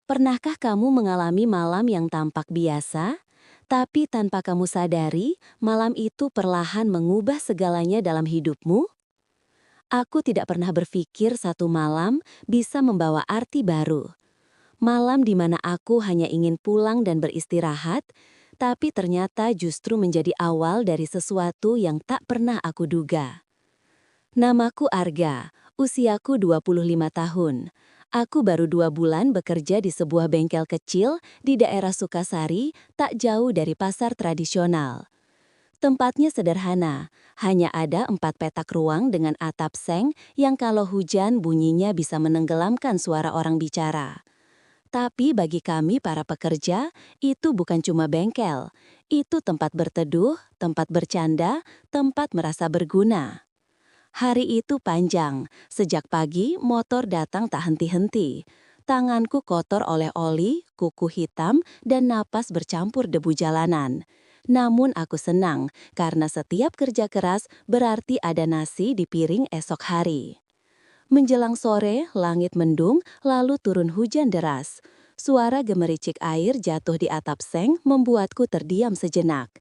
Pernahkah kamu mengalami malam yang tampak biasa, tapi tanpa kamu sadari, malam itu perlahan mengubah segalanya dalam hidupmu? Aku tidak pernah berpikir satu malam bisa membawa arti baru. Malam di mana aku hanya ingin pulang dan beristirahat, tapi ternyata justru menjadi awal dari sesuatu yang tak pernah aku duga. Namaku Arga, usiaku 25 tahun. Aku baru 2 bulan bekerja di sebuah bengkel kecil di daerah Sukasari, tak jauh dari pasar tradisional. Tempatnya sederhana, hanya ada 4 petak ruang dengan atap seng yang kalau hujan bunyinya bisa menenggelamkan suara orang bicara. Tapi bagi kami para pekerja, itu bukan cuma bengkel. Itu tempat berteduh, tempat bercanda, tempat merasa berguna. Hari itu panjang, sejak pagi motor datang tak henti-henti. Tanganku kotor oleh oli, kuku hitam, dan napas bercampur debu jalanan. Namun aku senang, karena setiap kerja keras berarti ada nasi di piring esok hari. Menjelang sore, langit mendung, lalu turun hujan deras. Suara gemericik air jatuh di atap seng membuatku terdiam sejenak.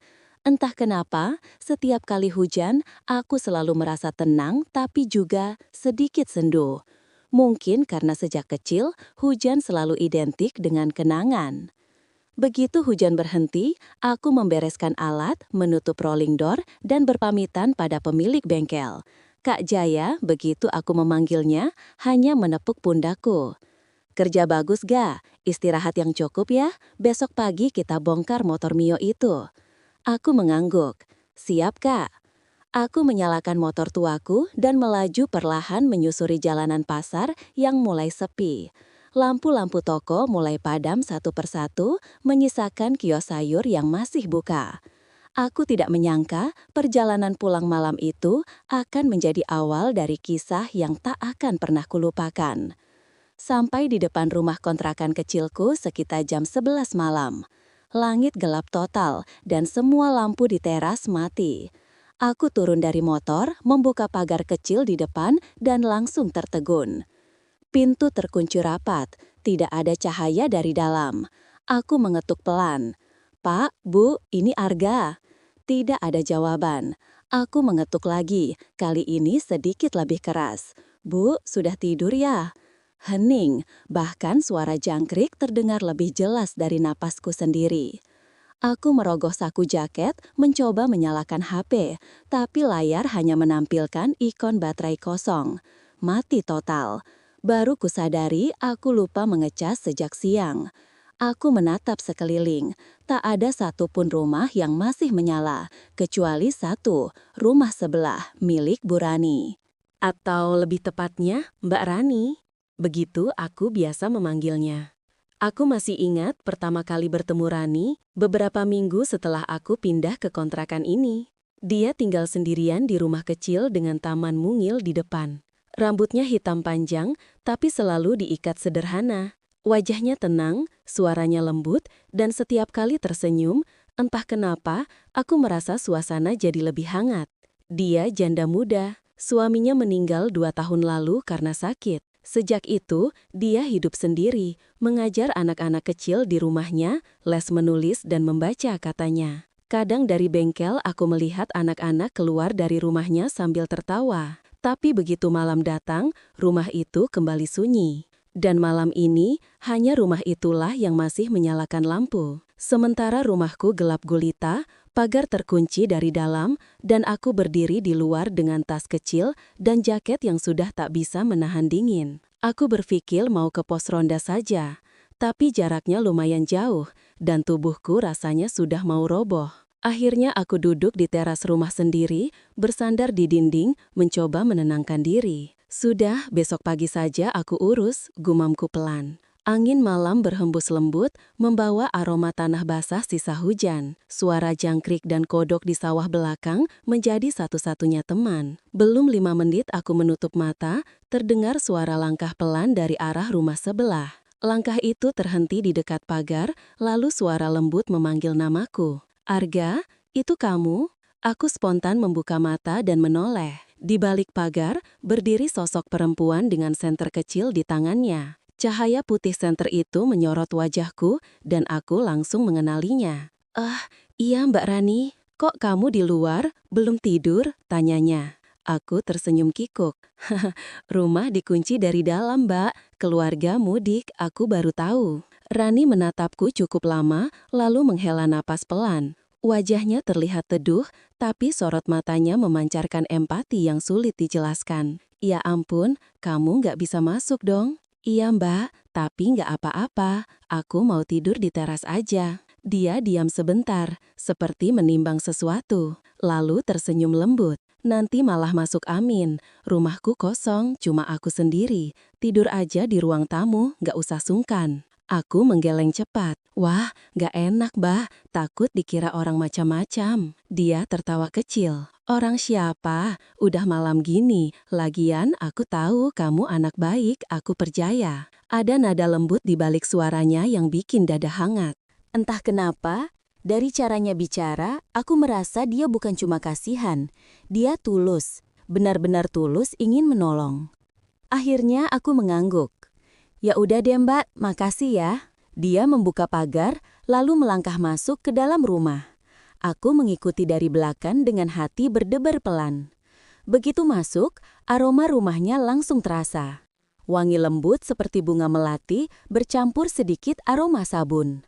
Entah kenapa, setiap kali hujan, aku selalu merasa tenang tapi juga sedikit sendu. Mungkin karena sejak kecil, hujan selalu identik dengan kenangan. Begitu hujan berhenti, aku membereskan alat, menutup rolling door, dan berpamitan pada pemilik bengkel. Kak Jaya, begitu aku memanggilnya, hanya menepuk pundakku. Kerja bagus ga? Istirahat yang cukup ya? Besok pagi kita bongkar motor Mio itu. Aku mengangguk. Siap, Kak. Aku menyalakan motor tuaku dan melaju perlahan menyusuri jalanan pasar yang mulai sepi. Lampu-lampu toko mulai padam satu persatu, menyisakan kios sayur yang masih buka. Aku tidak menyangka perjalanan pulang malam itu akan menjadi awal dari kisah yang tak akan pernah kulupakan. Sampai di depan rumah kontrakan kecilku sekitar jam 11 malam. Langit gelap total dan semua lampu di teras mati. Aku turun dari motor, membuka pagar kecil di depan dan langsung tertegun. Pintu terkunci rapat, tidak ada cahaya dari dalam. Aku mengetuk pelan. Pak, Bu, ini Arga. Tidak ada jawaban. Aku mengetuk lagi, kali ini sedikit lebih keras. Bu, sudah tidur ya? Hening, bahkan suara jangkrik terdengar lebih jelas dari napasku sendiri. Aku merogoh saku jaket, mencoba menyalakan HP, tapi layar hanya menampilkan ikon baterai kosong. Mati total. Baru kusadari aku lupa ngecas sejak siang. Aku menatap sekeliling, tak ada satupun rumah yang masih menyala, kecuali satu, rumah sebelah, milik Bu Rani. Atau lebih tepatnya, Mbak Rani. Begitu aku biasa memanggilnya. Aku masih ingat pertama kali bertemu Rani, beberapa minggu setelah aku pindah ke kontrakan ini. Dia tinggal sendirian di rumah kecil dengan taman mungil di depan. Rambutnya hitam panjang, tapi selalu diikat sederhana. Wajahnya tenang, suaranya lembut, dan setiap kali tersenyum, entah kenapa, aku merasa suasana jadi lebih hangat. Dia janda muda. Suaminya meninggal 2 tahun lalu karena sakit. Sejak itu, dia hidup sendiri, mengajar anak-anak kecil di rumahnya, les menulis dan membaca katanya. Kadang dari bengkel aku melihat anak-anak keluar dari rumahnya sambil tertawa. Tapi begitu malam datang, rumah itu kembali sunyi. Dan malam ini, hanya rumah itulah yang masih menyalakan lampu. Sementara rumahku gelap gulita, pagar terkunci dari dalam, dan aku berdiri di luar dengan tas kecil dan jaket yang sudah tak bisa menahan dingin. Aku berpikir mau ke pos ronda saja, tapi jaraknya lumayan jauh, dan tubuhku rasanya sudah mau roboh. Akhirnya aku duduk di teras rumah sendiri, bersandar di dinding, mencoba menenangkan diri. Sudah, besok pagi saja aku urus, gumamku pelan. Angin malam berhembus lembut, membawa aroma tanah basah sisa hujan. Suara jangkrik dan kodok di sawah belakang menjadi satu-satunya teman. Belum 5 menit aku menutup mata, terdengar suara langkah pelan dari arah rumah sebelah. Langkah itu terhenti di dekat pagar, lalu suara lembut memanggil namaku. Arga, itu kamu? Aku spontan membuka mata dan menoleh. Di balik pagar, berdiri sosok perempuan dengan senter kecil di tangannya. Cahaya putih senter itu menyorot wajahku dan aku langsung mengenalinya. Iya Mbak Rani, kok kamu di luar, belum tidur? Tanyanya. Aku tersenyum kikuk. Rumah dikunci dari dalam, Mbak. Keluarga mudik, aku baru tahu. Rani menatapku cukup lama, lalu menghela napas pelan. Wajahnya terlihat teduh, tapi sorot matanya memancarkan empati yang sulit dijelaskan. Ya ampun, kamu nggak bisa masuk dong. Iya Mbak, tapi nggak apa-apa. Aku mau tidur di teras aja. Dia diam sebentar, seperti menimbang sesuatu. Lalu tersenyum lembut. Nanti malah masuk angin. Rumahku kosong, cuma aku sendiri. Tidur aja di ruang tamu, nggak usah sungkan. Aku menggeleng cepat. Wah, nggak enak, Mbah. Takut dikira orang macam-macam. Dia tertawa kecil. Orang siapa? Udah malam gini. Lagian aku tahu kamu anak baik, aku percaya. Ada nada lembut di balik suaranya yang bikin dada hangat. Entah kenapa, dari caranya bicara, aku merasa dia bukan cuma kasihan. Dia tulus, benar-benar tulus ingin menolong. Akhirnya aku mengangguk. Ya udah deh Mbak, makasih ya. Dia membuka pagar, lalu melangkah masuk ke dalam rumah. Aku mengikuti dari belakang dengan hati berdebar pelan. Begitu masuk, aroma rumahnya langsung terasa. Wangi lembut seperti bunga melati bercampur sedikit aroma sabun.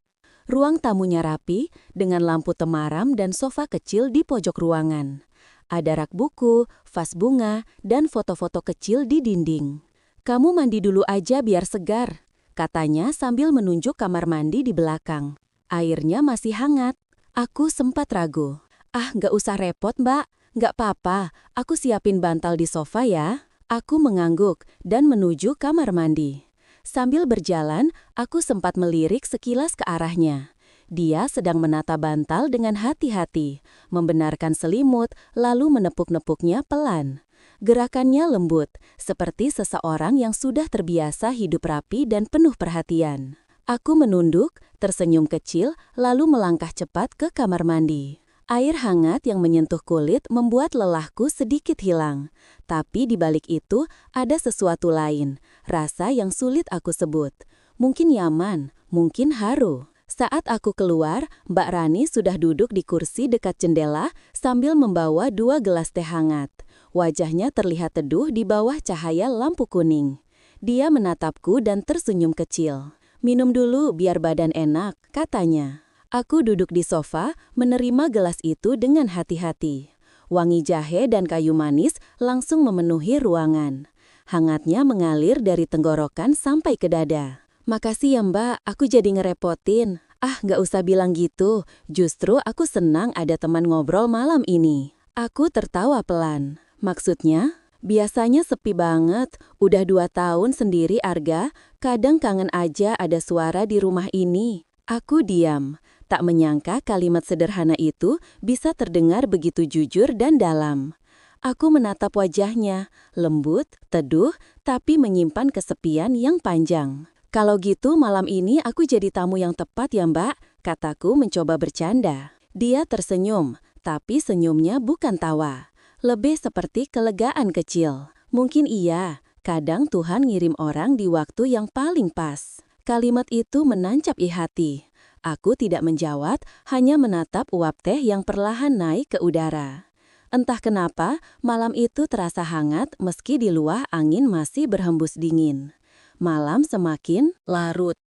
Ruang tamunya rapi, dengan lampu temaram dan sofa kecil di pojok ruangan. Ada rak buku, vas bunga, dan foto-foto kecil di dinding. Kamu mandi dulu aja biar segar, katanya sambil menunjuk kamar mandi di belakang. Airnya masih hangat. Aku sempat ragu. Nggak usah repot Mbak, nggak apa-apa, aku siapin bantal di sofa ya. Aku mengangguk dan menuju kamar mandi. Sambil berjalan, aku sempat melirik sekilas ke arahnya. Dia sedang menata bantal dengan hati-hati, membenarkan selimut, lalu menepuk-nepuknya pelan. Gerakannya lembut, seperti seseorang yang sudah terbiasa hidup rapi dan penuh perhatian. Aku menunduk, tersenyum kecil, lalu melangkah cepat ke kamar mandi. Air hangat yang menyentuh kulit membuat lelahku sedikit hilang. Tapi di balik itu ada sesuatu lain, rasa yang sulit aku sebut. Mungkin nyaman, mungkin haru. Saat aku keluar, Mbak Rani sudah duduk di kursi dekat jendela sambil membawa 2 gelas teh hangat. Wajahnya terlihat teduh di bawah cahaya lampu kuning. Dia menatapku dan tersenyum kecil. Minum dulu biar badan enak, katanya. Aku duduk di sofa, menerima gelas itu dengan hati-hati. Wangi jahe dan kayu manis langsung memenuhi ruangan. Hangatnya mengalir dari tenggorokan sampai ke dada. Makasih ya Mbak, aku jadi ngerepotin. Nggak usah bilang gitu. Justru aku senang ada teman ngobrol malam ini. Aku tertawa pelan. Maksudnya? Biasanya sepi banget. Udah 2 tahun sendiri Arga. Kadang kangen aja ada suara di rumah ini. Aku diam. Tak menyangka kalimat sederhana itu bisa terdengar begitu jujur dan dalam. Aku menatap wajahnya, lembut, teduh, tapi menyimpan kesepian yang panjang. Kalau gitu malam ini aku jadi tamu yang tepat ya Mbak, kataku mencoba bercanda. Dia tersenyum, tapi senyumnya bukan tawa. Lebih seperti kelegaan kecil. Mungkin iya, kadang Tuhan ngirim orang di waktu yang paling pas. Kalimat itu menancap di hati. Aku tidak menjawab, hanya menatap uap teh yang perlahan naik ke udara. Entah kenapa, malam itu terasa hangat meski di luar angin masih berhembus dingin. Malam semakin larut.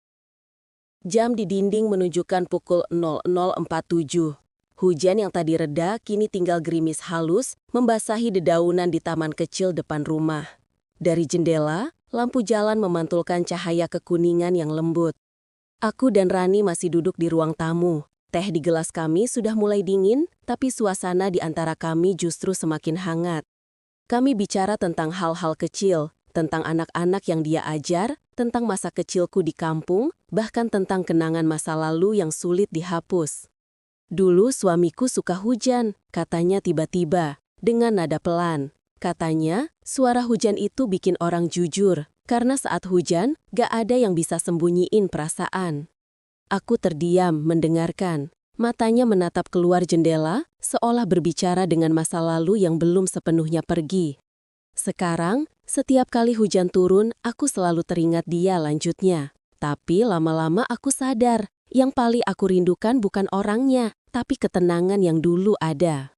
Jam di dinding menunjukkan pukul 00.47. Hujan yang tadi reda kini tinggal gerimis halus membasahi dedaunan di taman kecil depan rumah. Dari jendela, lampu jalan memantulkan cahaya kekuningan yang lembut. Aku dan Rani masih duduk di ruang tamu. Teh di gelas kami sudah mulai dingin, tapi suasana di antara kami justru semakin hangat. Kami bicara tentang hal-hal kecil, tentang anak-anak yang dia ajar, tentang masa kecilku di kampung, bahkan tentang kenangan masa lalu yang sulit dihapus. Dulu suamiku suka hujan, katanya tiba-tiba, dengan nada pelan. Katanya, suara hujan itu bikin orang jujur. Karena saat hujan, gak ada yang bisa sembunyiin perasaan. Aku terdiam mendengarkan. Matanya menatap keluar jendela, seolah berbicara dengan masa lalu yang belum sepenuhnya pergi. Sekarang, Setiap kali hujan turun, aku selalu teringat dia lanjutnya. Tapi lama-lama aku sadar, yang paling aku rindukan bukan orangnya, tapi ketenangan yang dulu ada.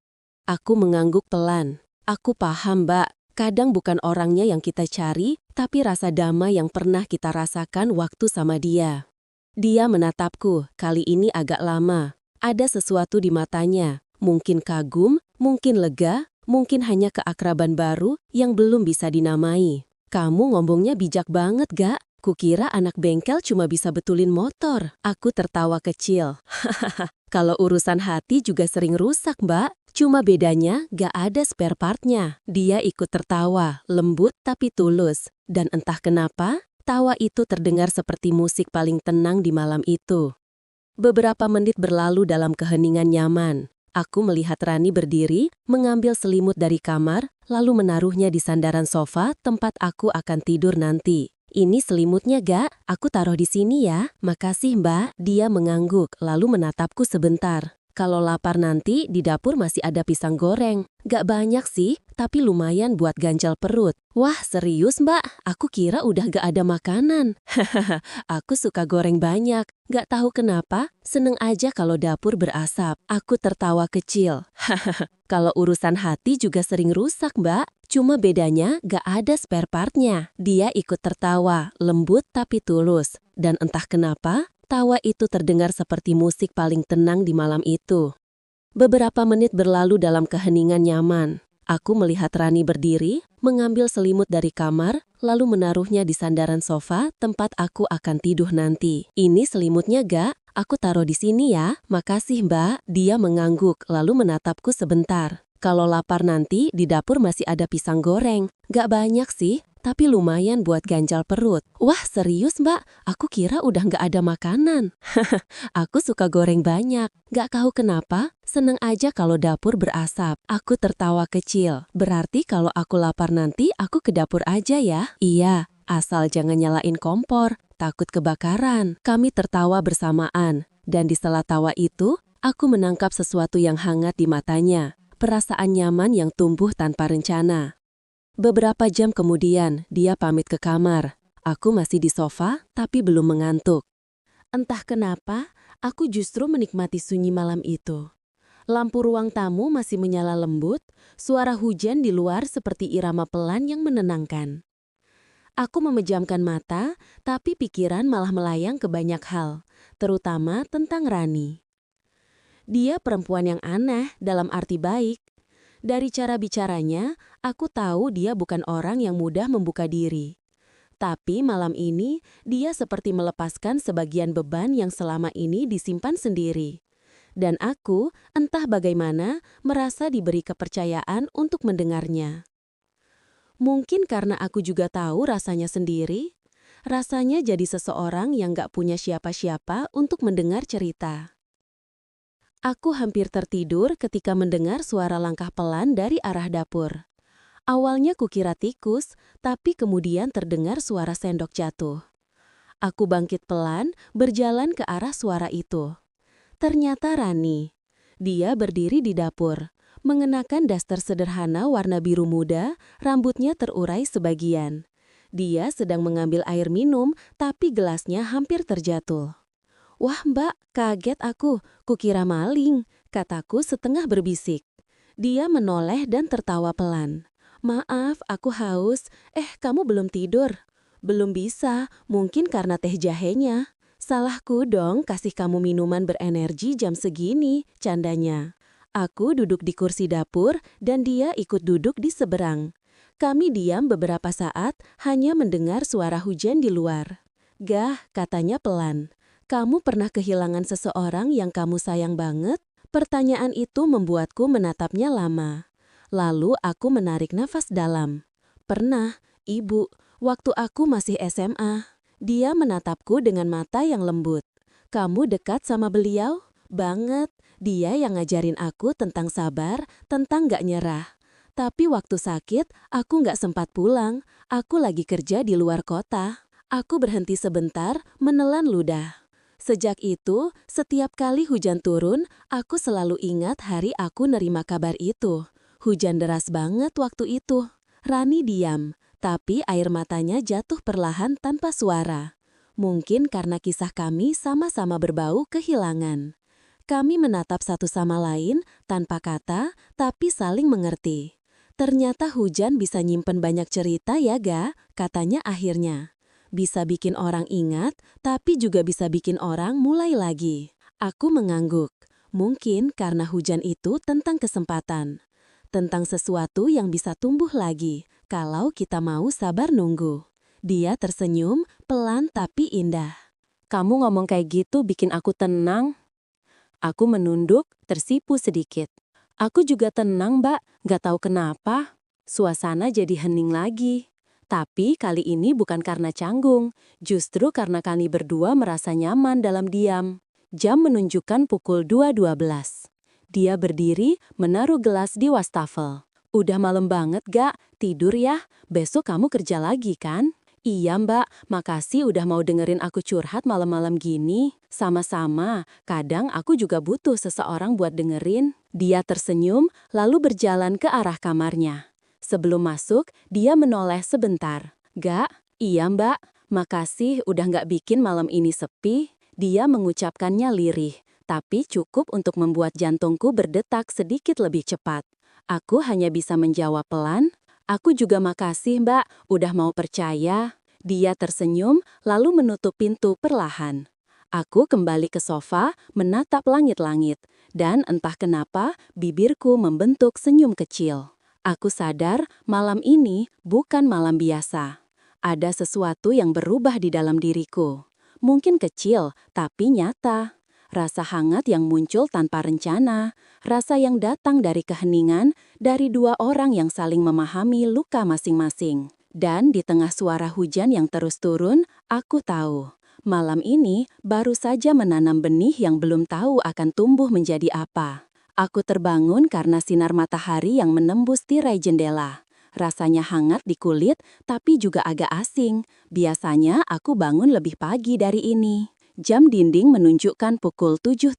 Aku mengangguk pelan. Aku paham, Mbak. Kadang bukan orangnya yang kita cari, tapi rasa damai yang pernah kita rasakan waktu sama dia. Dia menatapku, kali ini agak lama. Ada sesuatu di matanya, mungkin kagum, mungkin lega, mungkin hanya keakraban baru yang belum bisa dinamai. Kamu ngomongnya bijak banget, Gak? Kukira anak bengkel cuma bisa betulin motor. Aku tertawa kecil. Kalau urusan hati juga sering rusak, Mbak. Cuma bedanya gak ada spare partnya. Dia ikut tertawa, lembut tapi tulus. Dan entah kenapa, tawa itu terdengar seperti musik paling tenang di malam itu. Beberapa menit berlalu dalam keheningan nyaman. Aku melihat Rani berdiri, mengambil selimut dari kamar, lalu menaruhnya di sandaran sofa tempat aku akan tidur nanti. Ini selimutnya, Gak? Aku taruh di sini ya. Makasih, Mbak. Dia mengangguk, lalu menatapku sebentar. Kalau lapar nanti, di dapur masih ada pisang goreng. Gak banyak sih, tapi lumayan buat ganjal perut. Wah, serius, Mbak? Aku kira udah gak ada makanan. Hahaha, aku suka goreng banyak. Gak tahu kenapa, seneng aja kalau dapur berasap. Aku tertawa kecil. Hahaha, kalau urusan hati juga sering rusak, Mbak. Cuma bedanya gak ada spare partnya. Dia ikut tertawa, lembut tapi tulus. Dan entah kenapa, tawa itu terdengar seperti musik paling tenang di malam itu. Beberapa menit berlalu dalam keheningan nyaman. Aku melihat Rani berdiri, mengambil selimut dari kamar, lalu menaruhnya di sandaran sofa tempat aku akan tidur nanti. Ini selimutnya, Gak? Aku taruh di sini ya. Makasih, Mbak. Dia mengangguk, lalu menatapku sebentar. Kalau lapar nanti, di dapur masih ada pisang goreng. Gak banyak sih, tapi lumayan buat ganjal perut. Wah, serius, Mbak? Aku kira udah gak ada makanan. Aku suka goreng banyak. Gak tahu kenapa, seneng aja kalau dapur berasap. Aku tertawa kecil. Berarti kalau aku lapar nanti, aku ke dapur aja ya? Iya, asal jangan nyalain kompor. Takut kebakaran. Kami tertawa bersamaan. Dan di sela tawa itu, aku menangkap sesuatu yang hangat di matanya. Perasaan nyaman yang tumbuh tanpa rencana. Beberapa jam kemudian, dia pamit ke kamar. Aku masih di sofa, tapi belum mengantuk. Entah kenapa, aku justru menikmati sunyi malam itu. Lampu ruang tamu masih menyala lembut, suara hujan di luar seperti irama pelan yang menenangkan. Aku memejamkan mata, tapi pikiran malah melayang ke banyak hal, terutama tentang Rani. Dia perempuan yang aneh dalam arti baik. Dari cara bicaranya, aku tahu dia bukan orang yang mudah membuka diri. Tapi malam ini, dia seperti melepaskan sebagian beban yang selama ini disimpan sendiri. Dan aku, entah bagaimana, merasa diberi kepercayaan untuk mendengarnya. Mungkin karena aku juga tahu rasanya sendiri, rasanya jadi seseorang yang gak punya siapa-siapa untuk mendengar cerita. Aku hampir tertidur ketika mendengar suara langkah pelan dari arah dapur. Awalnya kukira tikus, tapi kemudian terdengar suara sendok jatuh. Aku bangkit pelan, berjalan ke arah suara itu. Ternyata Rani. Dia berdiri di dapur, mengenakan daster sederhana warna biru muda, rambutnya terurai sebagian. Dia sedang mengambil air minum, tapi gelasnya hampir terjatuh. Wah, Mbak, kaget aku. Kukira maling, kataku setengah berbisik. Dia menoleh dan tertawa pelan. Maaf, aku haus. Kamu belum tidur? Belum bisa, mungkin karena teh jahenya. Salahku dong kasih kamu minuman berenergi jam segini, candanya. Aku duduk di kursi dapur dan dia ikut duduk di seberang. Kami diam beberapa saat, hanya mendengar suara hujan di luar. Gah, katanya pelan. Kamu pernah kehilangan seseorang yang kamu sayang banget? Pertanyaan itu membuatku menatapnya lama. Lalu aku menarik nafas dalam. Pernah, Ibu, waktu aku masih SMA. Dia menatapku dengan mata yang lembut. Kamu dekat sama beliau? Banget. Dia yang ngajarin aku tentang sabar, tentang gak nyerah. Tapi waktu sakit, aku gak sempat pulang. Aku lagi kerja di luar kota. Aku berhenti sebentar, menelan ludah. Sejak itu, setiap kali hujan turun, aku selalu ingat hari aku nerima kabar itu. Hujan deras banget waktu itu. Rani diam, Tapi air matanya jatuh perlahan tanpa suara. Mungkin karena kisah kami sama-sama berbau kehilangan. Kami menatap satu sama lain tanpa kata, tapi saling mengerti. Ternyata hujan bisa nyimpen banyak cerita ya ga, katanya akhirnya. Bisa bikin orang ingat, tapi juga bisa bikin orang mulai lagi. Aku mengangguk. Mungkin karena hujan itu tentang kesempatan. Tentang sesuatu yang bisa tumbuh lagi, kalau kita mau sabar nunggu. Dia tersenyum, pelan tapi indah. Kamu ngomong kayak gitu bikin aku tenang. Aku menunduk, tersipu sedikit. Aku juga tenang, Mbak. Gak tahu kenapa. Suasana jadi hening lagi. Tapi kali ini bukan karena canggung, justru karena kami berdua merasa nyaman dalam diam. Jam menunjukkan pukul 2.12. Dia berdiri, menaruh gelas di wastafel. Udah malam banget gak? Tidur ya? Besok kamu kerja lagi kan? Iya mbak, makasih udah mau dengerin aku curhat malam-malam gini. Sama-sama, kadang aku juga butuh seseorang buat dengerin. Dia tersenyum, lalu berjalan ke arah kamarnya. Sebelum masuk, dia menoleh sebentar. Gak? Iya mbak, makasih udah gak bikin malam ini sepi. Dia mengucapkannya lirih, tapi cukup untuk membuat jantungku berdetak sedikit lebih cepat. Aku hanya bisa menjawab pelan, aku juga makasih mbak, udah mau percaya. Dia tersenyum, lalu menutup pintu perlahan. Aku kembali ke sofa, menatap langit-langit, dan entah kenapa bibirku membentuk senyum kecil. Aku sadar malam ini bukan malam biasa. Ada sesuatu yang berubah di dalam diriku. Mungkin kecil, tapi nyata. Rasa hangat yang muncul tanpa rencana, rasa yang datang dari keheningan, dari dua orang yang saling memahami luka masing-masing. Dan di tengah suara hujan yang terus turun, aku tahu, malam ini baru saja menanam benih yang belum tahu akan tumbuh menjadi apa. Aku terbangun karena sinar matahari yang menembus tirai jendela. Rasanya hangat di kulit, tapi juga agak asing. Biasanya aku bangun lebih pagi dari ini. Jam dinding menunjukkan pukul 7.30.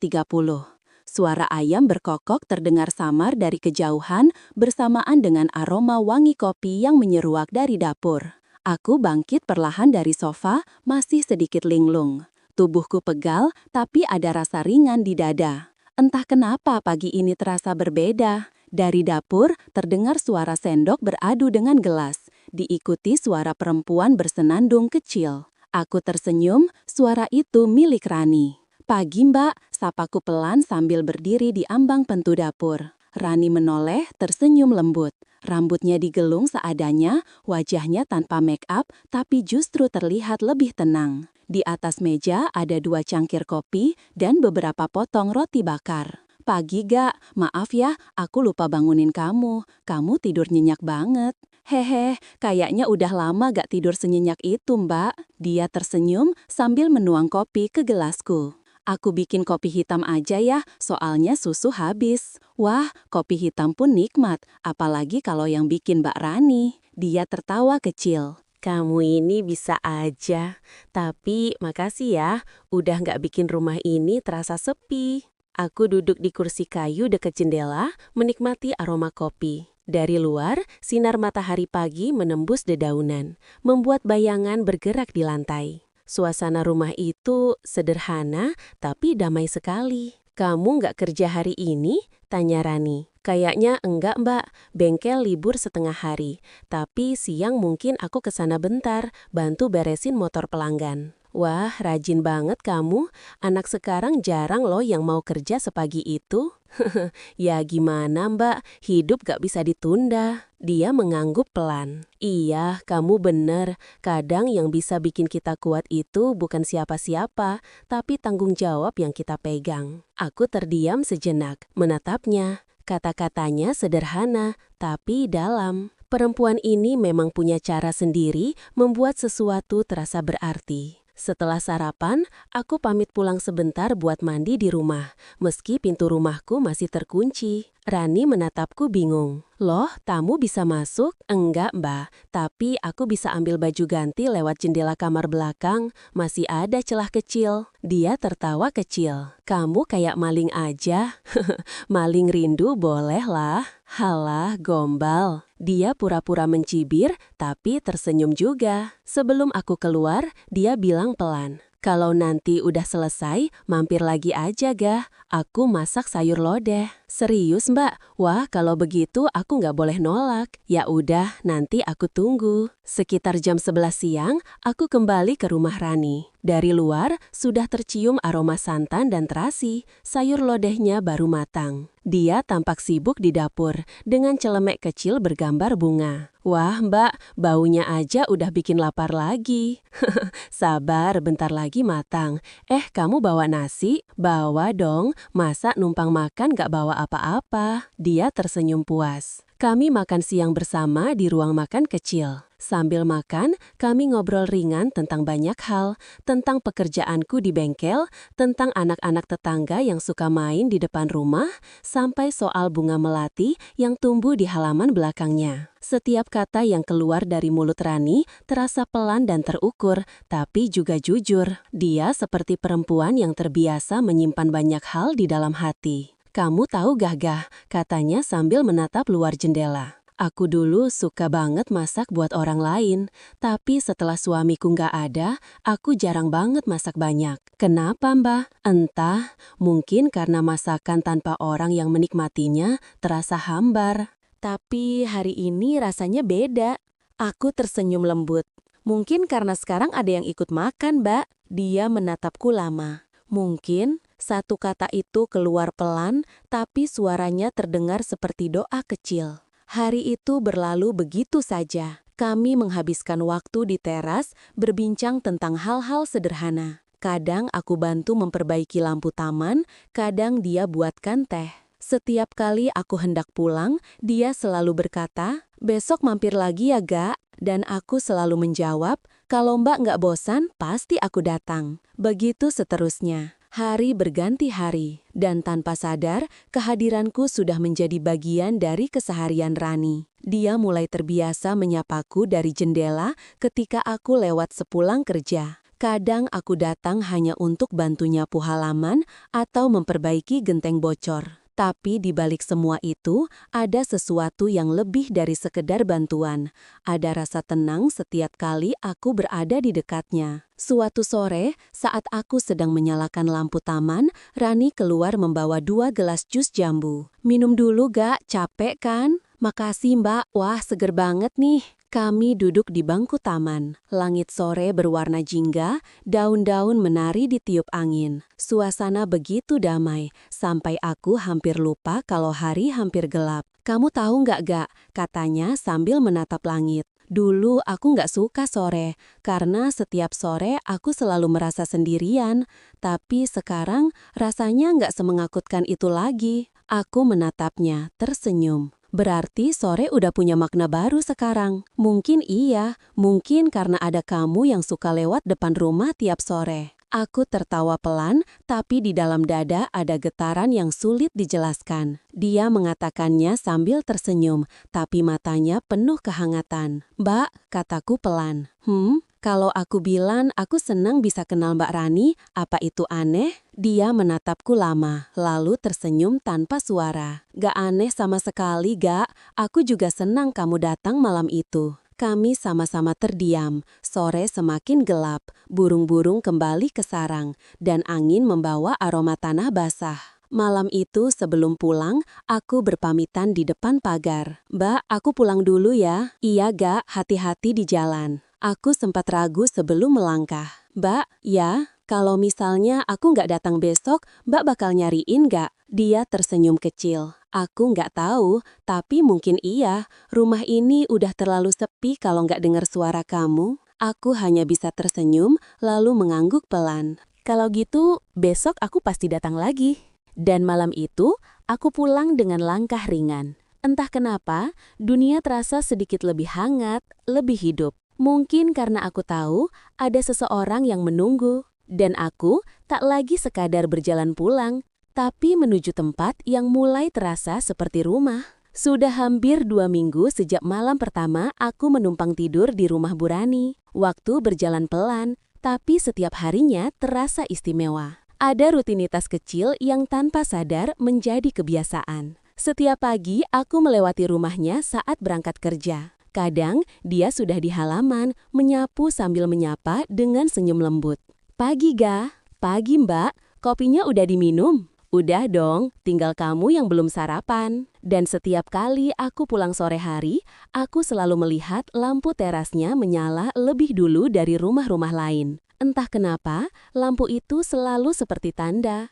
Suara ayam berkokok terdengar samar dari kejauhan bersamaan dengan aroma wangi kopi yang menyeruak dari dapur. Aku bangkit perlahan dari sofa, masih sedikit linglung. Tubuhku pegal, tapi ada rasa ringan di dada. Entah kenapa pagi ini terasa berbeda. Dari dapur, terdengar suara sendok beradu dengan gelas, diikuti suara perempuan bersenandung kecil. Aku tersenyum, suara itu milik Rani. Pagi mbak, sapaku pelan sambil berdiri di ambang pintu dapur. Rani menoleh, tersenyum lembut. Rambutnya digelung seadanya, wajahnya tanpa make up, tapi justru terlihat lebih tenang. Di atas meja ada 2 cangkir kopi dan beberapa potong roti bakar. Pagi gak, maaf ya, aku lupa bangunin kamu. Kamu tidur nyenyak banget. Hehe, kayaknya udah lama gak tidur senyenyak itu mbak. Dia tersenyum sambil menuang kopi ke gelasku. Aku bikin kopi hitam aja ya, soalnya susu habis. Wah, kopi hitam pun nikmat, apalagi kalau yang bikin Mbak Rani. Dia tertawa kecil. Kamu ini bisa aja, tapi makasih ya, udah nggak bikin rumah ini terasa sepi. Aku duduk di kursi kayu dekat jendela, menikmati aroma kopi. Dari luar, sinar matahari pagi menembus dedaunan, membuat bayangan bergerak di lantai. Suasana rumah itu sederhana, tapi damai sekali. Kamu nggak kerja hari ini? Tanya Rani. Kayaknya enggak mbak, bengkel libur setengah hari. Tapi siang mungkin aku kesana bentar, bantu beresin motor pelanggan. Wah, rajin banget kamu. Anak sekarang jarang loh yang mau kerja sepagi itu. Ya gimana mbak, hidup gak bisa ditunda. Dia mengangguk pelan. Iya, kamu bener. Kadang yang bisa bikin kita kuat itu bukan siapa-siapa, tapi tanggung jawab yang kita pegang. Aku terdiam sejenak, menatapnya. Kata-katanya sederhana, tapi dalam. Perempuan ini memang punya cara sendiri membuat sesuatu terasa berarti. Setelah sarapan, aku pamit pulang sebentar buat mandi di rumah, meski pintu rumahku masih terkunci. Rani menatapku bingung. Loh, tamu bisa masuk? Enggak, mbak. Tapi aku bisa ambil baju ganti lewat jendela kamar belakang. Masih ada celah kecil. Dia tertawa kecil. Kamu kayak maling aja. Maling rindu boleh lah. Halah, gombal. Dia pura-pura mencibir, tapi tersenyum juga. Sebelum aku keluar, dia bilang pelan. Kalau nanti udah selesai, mampir lagi aja Gah. Aku masak sayur lodeh. Serius Mbak? Wah, kalau begitu aku nggak boleh nolak. Ya udah, nanti aku tunggu. Sekitar jam 11 siang, aku kembali ke rumah Rani. Dari luar, sudah tercium aroma santan dan terasi. Sayur lodehnya baru matang. Dia tampak sibuk di dapur, dengan celemek kecil bergambar bunga. Wah Mbak, baunya aja udah bikin lapar lagi. Sabar, bentar lagi matang. Kamu bawa nasi? Bawa dong, masa numpang makan gak bawa apa-apa? Dia tersenyum puas. Kami makan siang bersama di ruang makan kecil. Sambil makan, kami ngobrol ringan tentang banyak hal, tentang pekerjaanku di bengkel, tentang anak-anak tetangga yang suka main di depan rumah, sampai soal bunga melati yang tumbuh di halaman belakangnya. Setiap kata yang keluar dari mulut Rani terasa pelan dan terukur, tapi juga jujur. Dia seperti perempuan yang terbiasa menyimpan banyak hal di dalam hati. Kamu tahu Gah, katanya sambil menatap luar jendela. Aku dulu suka banget masak buat orang lain, tapi setelah suamiku nggak ada, aku jarang banget masak banyak. Kenapa Mbak? Entah, mungkin karena masakan tanpa orang yang menikmatinya terasa hambar. Tapi hari ini rasanya beda. Aku tersenyum lembut. Mungkin karena sekarang ada yang ikut makan, Mbak. Dia menatapku lama. Mungkin satu kata itu keluar pelan, tapi suaranya terdengar seperti doa kecil. Hari itu berlalu begitu saja. Kami menghabiskan waktu di teras, berbincang tentang hal-hal sederhana. Kadang aku bantu memperbaiki lampu taman, kadang dia buatkan teh. Setiap kali aku hendak pulang, dia selalu berkata, "Besok mampir lagi ya, Gak?" Dan aku selalu menjawab, "Kalau Mbak nggak bosan, pasti aku datang." Begitu seterusnya. Hari berganti hari, dan tanpa sadar, kehadiranku sudah menjadi bagian dari keseharian Rani. Dia mulai terbiasa menyapaku dari jendela ketika aku lewat sepulang kerja. Kadang aku datang hanya untuk bantu nyapu halaman atau memperbaiki genteng bocor. Tapi di balik semua itu, ada sesuatu yang lebih dari sekedar bantuan. Ada rasa tenang setiap kali aku berada di dekatnya. Suatu sore, saat aku sedang menyalakan lampu taman, Rani keluar membawa 2 gelas jus jambu. "Minum dulu Gak, capek kan?" "Makasih Mbak, wah seger banget nih." Kami duduk di bangku taman. Langit sore berwarna jingga, daun-daun menari di tiup angin. Suasana begitu damai, sampai aku hampir lupa kalau hari hampir gelap. "Kamu tahu nggak, Gak?" katanya sambil menatap langit. "Dulu aku nggak suka sore, karena setiap sore aku selalu merasa sendirian. Tapi sekarang rasanya nggak semengakutkan itu lagi." Aku menatapnya, tersenyum. "Berarti sore udah punya makna baru sekarang." "Mungkin iya, mungkin karena ada kamu yang suka lewat depan rumah tiap sore." Aku tertawa pelan, tapi di dalam dada ada getaran yang sulit dijelaskan. Dia mengatakannya sambil tersenyum, tapi matanya penuh kehangatan. "Mbak," kataku pelan. Kalau aku bilang aku senang bisa kenal Mbak Rani, apa itu aneh?" Dia menatapku lama, lalu tersenyum tanpa suara. "Gak aneh sama sekali, Gak. Aku juga senang kamu datang malam itu." Kami sama-sama terdiam. Sore semakin gelap, burung-burung kembali ke sarang, dan angin membawa aroma tanah basah. Malam itu sebelum pulang, aku berpamitan di depan pagar. "Mbak, aku pulang dulu ya." "Iya Gak, hati-hati di jalan." Aku sempat ragu sebelum melangkah. "Mbak, ya, kalau misalnya aku nggak datang besok, Mbak bakal nyariin nggak?" Dia tersenyum kecil. "Aku nggak tahu, tapi mungkin iya. Rumah ini udah terlalu sepi kalau nggak dengar suara kamu." Aku hanya bisa tersenyum, lalu mengangguk pelan. "Kalau gitu, besok aku pasti datang lagi." Dan malam itu, aku pulang dengan langkah ringan. Entah kenapa, dunia terasa sedikit lebih hangat, lebih hidup. Mungkin karena aku tahu ada seseorang yang menunggu, dan aku tak lagi sekadar berjalan pulang, tapi menuju tempat yang mulai terasa seperti rumah. Sudah hampir 2 minggu sejak malam pertama aku menumpang tidur di rumah Bu Rani. Waktu berjalan pelan, tapi setiap harinya terasa istimewa. Ada rutinitas kecil yang tanpa sadar menjadi kebiasaan. Setiap pagi aku melewati rumahnya saat berangkat kerja. Kadang dia sudah di halaman, menyapu sambil menyapa dengan senyum lembut. Pagi, Ga. Pagi, Mbak. Kopinya udah diminum? Udah dong, tinggal kamu yang belum sarapan. Dan setiap kali aku pulang sore hari, aku selalu melihat lampu terasnya menyala lebih dulu dari rumah-rumah lain. Entah kenapa, lampu itu selalu seperti tanda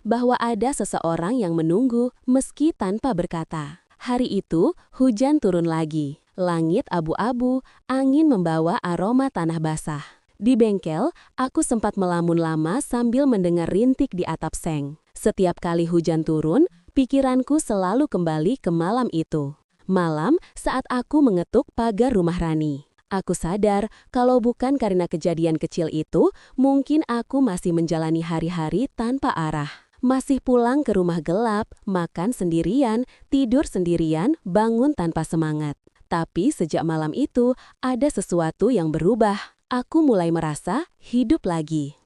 bahwa ada seseorang yang menunggu meski tanpa berkata. Hari itu, hujan turun lagi. Langit abu-abu, angin membawa aroma tanah basah. Di bengkel, aku sempat melamun lama sambil mendengar rintik di atap seng. Setiap kali hujan turun, pikiranku selalu kembali ke malam itu. Malam saat aku mengetuk pagar rumah Rani. Aku sadar kalau bukan karena kejadian kecil itu, mungkin aku masih menjalani hari-hari tanpa arah. Masih pulang ke rumah gelap, makan sendirian, tidur sendirian, bangun tanpa semangat. Tapi sejak malam itu, ada sesuatu yang berubah. Aku mulai merasa hidup lagi.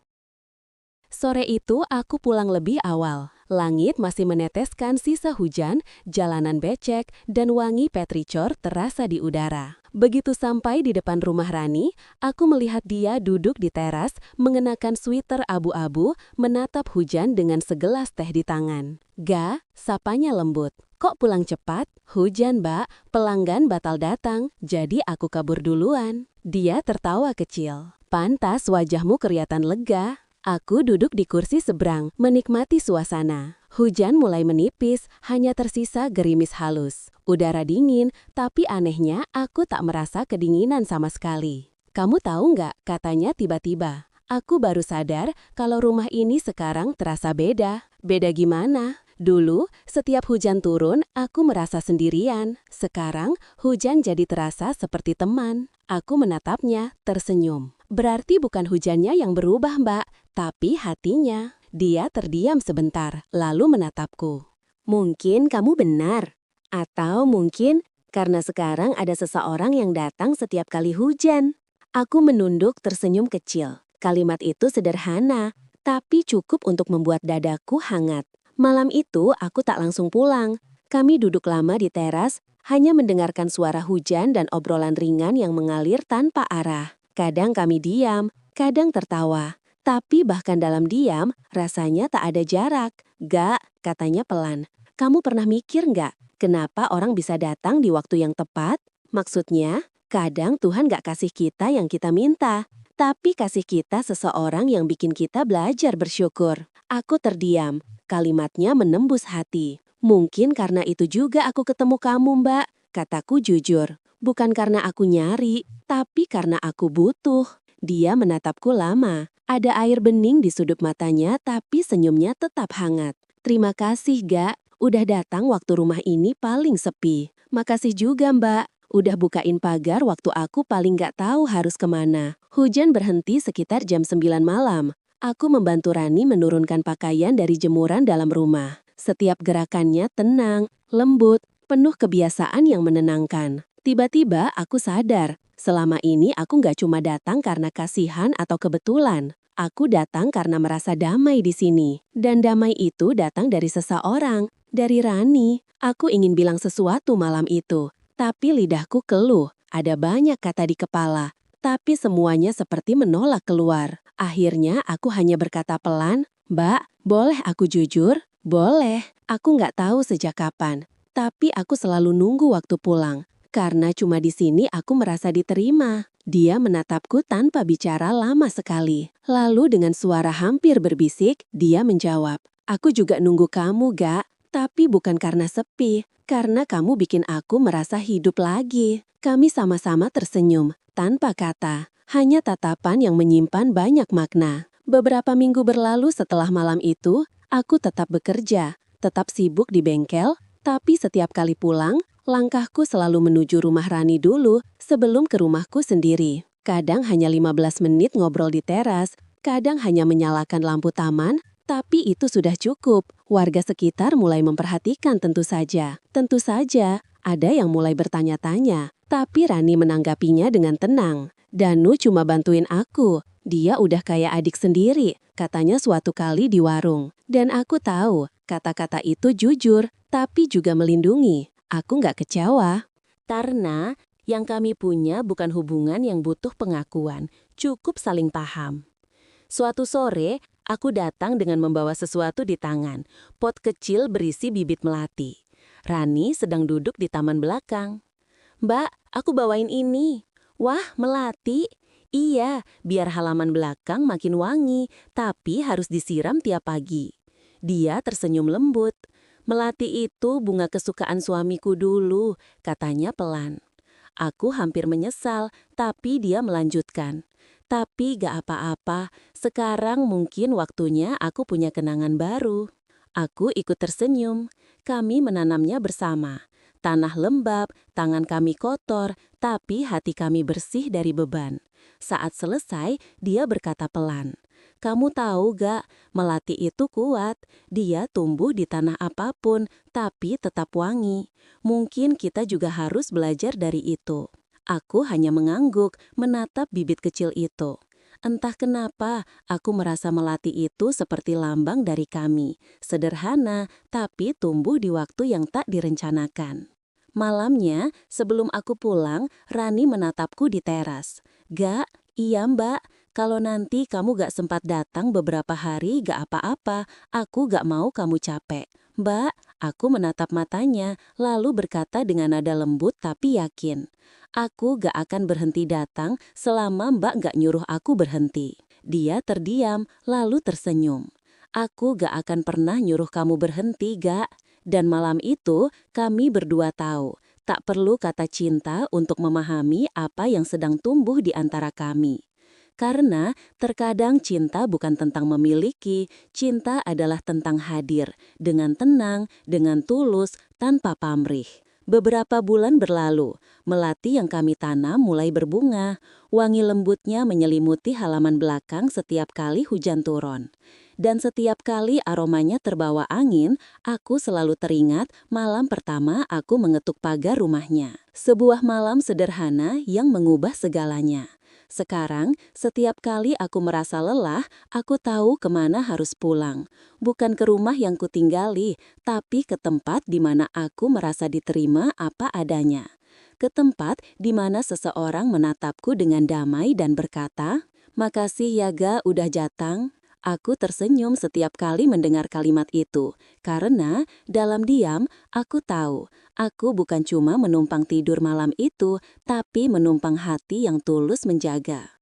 Sore itu aku pulang lebih awal. Langit masih meneteskan sisa hujan, jalanan becek, dan wangi petricor terasa di udara. Begitu sampai di depan rumah Rani, aku melihat dia duduk di teras, mengenakan sweater abu-abu, menatap hujan dengan segelas teh di tangan. Ga, sapanya lembut. Kok pulang cepat? Hujan, Mbak. Pelanggan batal datang, jadi aku kabur duluan. Dia tertawa kecil. Pantas wajahmu kelihatan lega. Aku duduk di kursi seberang, menikmati suasana. Hujan mulai menipis, hanya tersisa gerimis halus. Udara dingin, tapi anehnya aku tak merasa kedinginan sama sekali. Kamu tahu nggak, katanya tiba-tiba. Aku baru sadar kalau rumah ini sekarang terasa beda. Beda gimana? Dulu, setiap hujan turun, aku merasa sendirian. Sekarang, hujan jadi terasa seperti teman. Aku menatapnya, tersenyum. Berarti bukan hujannya yang berubah, Mbak, tapi hatinya. Dia terdiam sebentar, lalu menatapku. Mungkin kamu benar. Atau mungkin karena sekarang ada seseorang yang datang setiap kali hujan. Aku menunduk tersenyum kecil. Kalimat itu sederhana, tapi cukup untuk membuat dadaku hangat. Malam itu aku tak langsung pulang. Kami duduk lama di teras, hanya mendengarkan suara hujan dan obrolan ringan yang mengalir tanpa arah. Kadang kami diam, kadang tertawa. Tapi bahkan dalam diam, rasanya tak ada jarak. Gak, katanya pelan. Kamu pernah mikir nggak, kenapa orang bisa datang di waktu yang tepat? Maksudnya, kadang Tuhan gak kasih kita yang kita minta, tapi kasih kita seseorang yang bikin kita belajar bersyukur. Aku terdiam, kalimatnya menembus hati. Mungkin karena itu juga aku ketemu kamu, Mbak, kataku jujur. Bukan karena aku nyari, tapi karena aku butuh. Dia menatapku lama. Ada air bening di sudut matanya, tapi senyumnya tetap hangat. Terima kasih, Gak. Udah datang waktu rumah ini paling sepi. Makasih juga, Mbak. Udah bukain pagar waktu aku paling gak tahu harus kemana. Hujan berhenti sekitar jam 9 malam. Aku membantu Rani menurunkan pakaian dari jemuran dalam rumah. Setiap gerakannya tenang, lembut, penuh kebiasaan yang menenangkan. Tiba-tiba aku sadar, selama ini aku gak cuma datang karena kasihan atau kebetulan. Aku datang karena merasa damai di sini. Dan damai itu datang dari seseorang, dari Rani. Aku ingin bilang sesuatu malam itu, tapi lidahku keluh. Ada banyak kata di kepala, tapi semuanya seperti menolak keluar. Akhirnya aku hanya berkata pelan, Mbak, boleh aku jujur? Boleh. Aku gak tahu sejak kapan, tapi aku selalu nunggu waktu pulang. Karena cuma di sini aku merasa diterima. Dia menatapku tanpa bicara lama sekali. Lalu dengan suara hampir berbisik, dia menjawab, aku juga nunggu kamu, Gak. Tapi bukan karena sepi, karena kamu bikin aku merasa hidup lagi. Kami sama-sama tersenyum, tanpa kata. Hanya tatapan yang menyimpan banyak makna. Beberapa minggu berlalu setelah malam itu, aku tetap bekerja, tetap sibuk di bengkel, tapi setiap kali pulang, langkahku selalu menuju rumah Rani dulu sebelum ke rumahku sendiri. Kadang hanya 15 menit ngobrol di teras, kadang hanya menyalakan lampu taman, tapi itu sudah cukup. Warga sekitar mulai memperhatikan tentu saja. Tentu saja, Ada yang mulai bertanya-tanya, tapi Rani menanggapinya dengan tenang. Danu cuma bantuin aku. Dia udah kayak adik sendiri, katanya suatu kali di warung. Dan aku tahu, kata-kata itu jujur, tapi juga melindungi. Aku nggak kecewa. Karena yang kami punya bukan hubungan yang butuh pengakuan, cukup saling paham. Suatu sore, aku datang dengan membawa sesuatu di tangan, pot kecil berisi bibit melati. Rani sedang duduk di taman belakang. "Mbak, aku bawain ini." "Wah, melati?" "Iya, biar halaman belakang makin wangi, tapi harus disiram tiap pagi." Dia tersenyum lembut. "Melati itu bunga kesukaan suamiku dulu," katanya pelan. Aku hampir menyesal, tapi dia melanjutkan. "Tapi gak apa-apa, sekarang mungkin waktunya aku punya kenangan baru." Aku ikut tersenyum. Kami menanamnya bersama. Tanah lembab, tangan kami kotor, tapi hati kami bersih dari beban. Saat selesai, dia berkata pelan, "Kamu tahu gak, melati itu kuat. Dia tumbuh di tanah apapun, tapi tetap wangi. Mungkin kita juga harus belajar dari itu." Aku hanya mengangguk, menatap bibit kecil itu. Entah kenapa, aku merasa melati itu seperti lambang dari kami. Sederhana, tapi tumbuh di waktu yang tak direncanakan. Malamnya, sebelum aku pulang, Rani menatapku di teras. "Gak, iya mbak, kalau nanti kamu gak sempat datang beberapa hari gak apa-apa, aku gak mau kamu capek." "Mbak," aku menatap matanya, lalu berkata dengan nada lembut tapi yakin. "Aku gak akan berhenti datang selama mbak gak nyuruh aku berhenti." Dia terdiam, lalu tersenyum. "Aku gak akan pernah nyuruh kamu berhenti, gak." Dan malam itu, kami berdua tahu, tak perlu kata cinta untuk memahami apa yang sedang tumbuh di antara kami. Karena terkadang cinta bukan tentang memiliki, cinta adalah tentang hadir, dengan tenang, dengan tulus, tanpa pamrih. Beberapa bulan berlalu, melati yang kami tanam mulai berbunga. Wangi lembutnya menyelimuti halaman belakang setiap kali hujan turun. Dan setiap kali aromanya terbawa angin, aku selalu teringat malam pertama aku mengetuk pagar rumahnya. Sebuah malam sederhana yang mengubah segalanya. Sekarang, setiap kali aku merasa lelah, aku tahu kemana harus pulang. Bukan ke rumah yang kutinggali, tapi ke tempat di mana aku merasa diterima apa adanya. Ke tempat di mana seseorang menatapku dengan damai dan berkata, "Makasih ya Ga udah datang." Aku tersenyum setiap kali mendengar kalimat itu, karena dalam diam aku tahu aku bukan cuma menumpang tidur malam itu, tapi menumpang hati yang tulus menjaga.